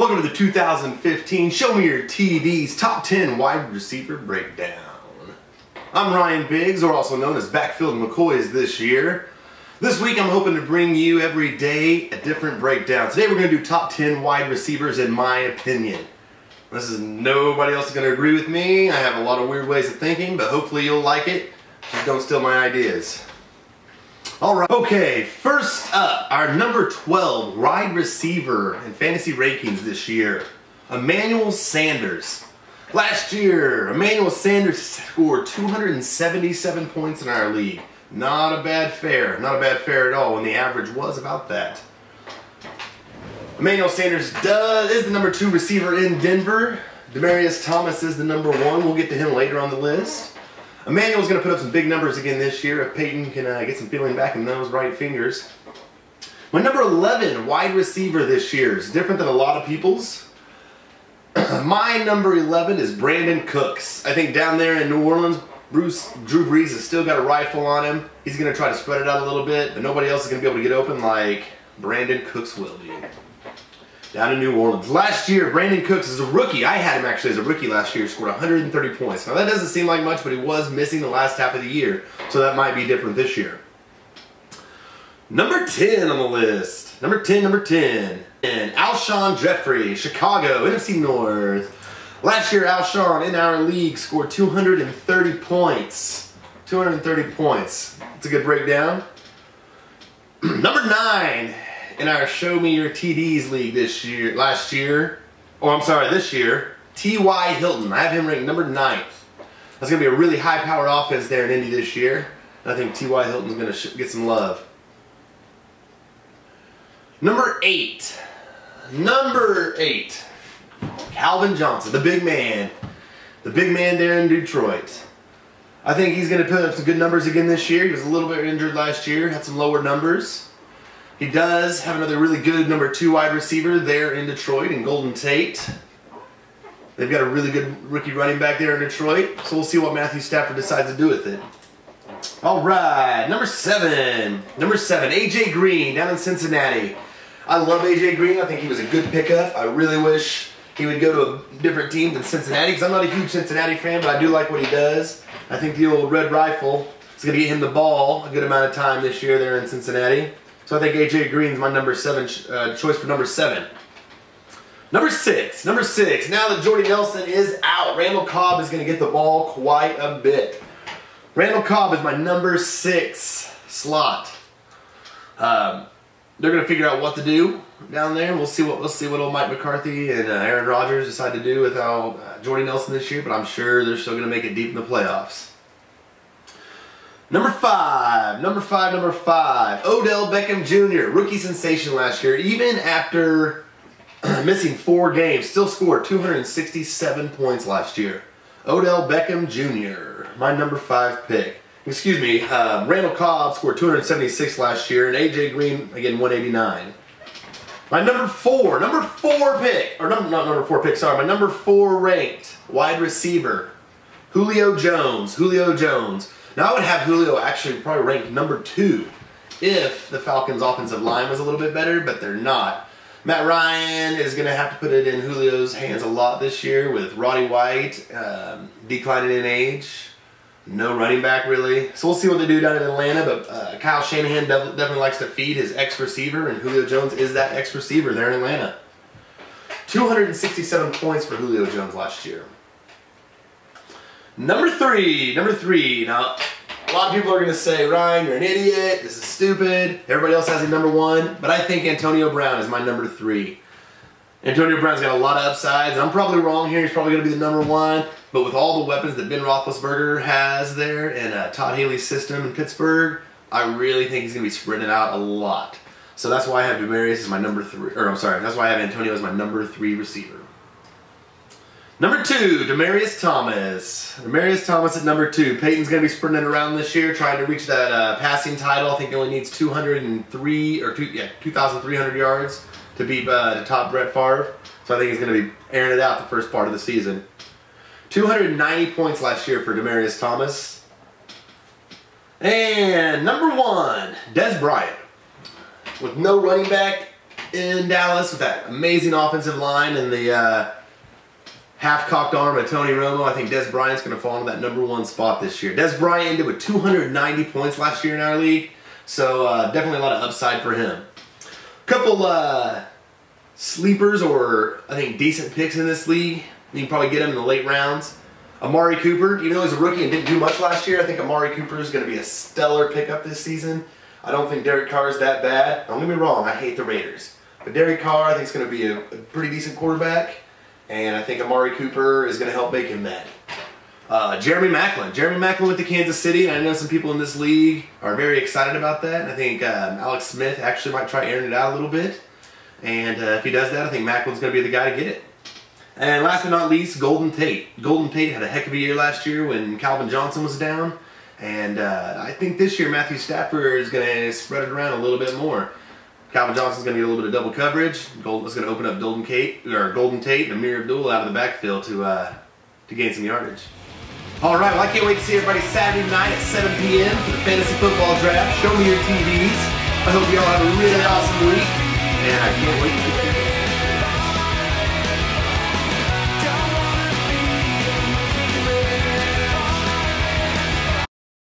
Welcome to the 2015 Show Me Your TDs Top 10 Wide Receiver Breakdown. I'm Ryan Biggs, or also known as Backfield McCoys this year. This week I'm hoping to bring you every day a different breakdown. Today we're going to do top 10 wide receivers in my opinion. This is nobody else is going to agree with me. I have a lot of weird ways of thinking, but hopefully you'll like it. Just don't steal my ideas. Alright, okay, first up, our number 12 wide receiver in fantasy rankings this year, Emmanuel Sanders. Last year, Emmanuel Sanders scored 277 points in our league. Not a bad fare, not a bad fare at all when the average was about that. Emmanuel Sanders is the number 2 receiver in Denver. Demaryius Thomas is the number 1. We'll get to him later on the list. Emmanuel's going to put up some big numbers again this year if Peyton can get some feeling back in those right fingers. My number 11 wide receiver this year is different than a lot of people's. My number 11 is Brandon Cooks. I think down there in New Orleans, Drew Brees has still got a rifle on him. He's going to try to spread it out a little bit, but nobody else is going to be able to get open like Brandon Cooks will be. Down in New Orleans. Last year, Brandon Cooks is a rookie. I had him actually as a rookie last year. Scored 130 points. Now that doesn't seem like much, but he was missing the last half of the year, so that might be different this year. Number 10 on the list. Number 10. And Alshon Jeffrey, Chicago, NFC North. Last year, Alshon in our league scored 230 points. 230 points. It's a good breakdown. Number 9. In our Show Me Your TDs league this year, this year, T.Y. Hilton. I have him ranked number 9th. That's going to be a really high-powered offense there in Indy this year. And I think T.Y. Hilton's going to get some love. Number 8. Calvin Johnson, the big man. The big man there in Detroit. I think he's going to put up some good numbers again this year. He was a little bit injured last year, had some lower numbers. He does have another really good number 2 wide receiver there in Detroit in Golden Tate. They've got a really good rookie running back there in Detroit, so we'll see what Matthew Stafford decides to do with it. All right, number 7, A.J. Green down in Cincinnati. I love A.J. Green. I think he was a good pickup. I really wish he would go to a different team than Cincinnati, because I'm not a huge Cincinnati fan, but I do like what he does. I think the old Red Rifle is going to get him the ball a good amount of time this year there in Cincinnati. So I think A.J. Green's my number 7 choice for number 7. Number 6. Now that Jordy Nelson is out, Randall Cobb is going to get the ball quite a bit. Randall Cobb is my number 6 slot. They're going to figure out what to do down there. We'll see what old Mike McCarthy and Aaron Rodgers decide to do without Jordy Nelson this year, but I'm sure they're still going to make it deep in the playoffs. Number 5. Odell Beckham Jr., rookie sensation last year. Even after missing 4 games, still scored 267 points last year. Odell Beckham Jr., my number 5 pick. Excuse me, Randall Cobb scored 276 last year, and A.J. Green, again, 189. My number 4 pick, or not number 4 pick, sorry, my number 4 ranked wide receiver, Julio Jones. Now I would have Julio actually probably ranked number 2 if the Falcons' offensive line was a little bit better, but they're not. Matt Ryan is going to have to put it in Julio's hands a lot this year with Roddy White declining in age. No running back really. So we'll see what they do down in Atlanta, but Kyle Shanahan definitely likes to feed his ex-receiver, and Julio Jones is that ex-receiver there in Atlanta. 267 points for Julio Jones last year. Number 3. Now, a lot of people are going to say, Ryan, you're an idiot. This is stupid. Everybody else has a number 1. But I think Antonio Brown is my number 3. Antonio Brown's got a lot of upsides. And I'm probably wrong here. He's probably going to be the number 1. But with all the weapons that Ben Roethlisberger has there and Todd Haley's system in Pittsburgh, I really think he's going to be spreading out a lot. So that's why I have Demaryius as my number 3. That's why I have Antonio as my number 3 receiver. Number 2, Demaryius Thomas. Demaryius Thomas at number 2. Peyton's going to be sprinting it around this year, trying to reach that passing title. I think he only needs 2,300 yards to beat the top Brett Favre. So I think he's going to be airing it out the first part of the season. 290 points last year for Demaryius Thomas. And number 1, Dez Bryant. With no running back, in Dallas with that amazing offensive line and the half-cocked arm of Tony Romo. I think Dez Bryant's going to fall into that #1 spot this year. Dez Bryant ended with 290 points last year in our league, so definitely a lot of upside for him. Couple sleepers or I think decent picks in this league. You can probably get them in the late rounds. Amari Cooper, even though he's a rookie and didn't do much last year, I think Amari Cooper is going to be a stellar pickup this season. I don't think Derek Carr is that bad. Don't get me wrong, I hate the Raiders. But Derek Carr, I think, is going to be a pretty decent quarterback. And I think Amari Cooper is going to help make him that. Jeremy Maclin. Jeremy Maclin with the Kansas City. And I know some people in this league are very excited about that. And I think Alex Smith actually might try airing it out a little bit. And if he does that, I think Macklin's going to be the guy to get it. And last but not least, Golden Tate. Golden Tate had a heck of a year last year when Calvin Johnson was down. And I think this year Matthew Stafford is going to spread it around a little bit more. Calvin Johnson's going to get a little bit of double coverage. Golden's going to open up Golden Tate and Amir Abdul out of the backfield to gain some yardage. All right, well, I can't wait to see everybody Saturday night at 7 p.m. for the Fantasy Football Draft. Show me your TVs. I hope you all have a really awesome week, and I can't wait to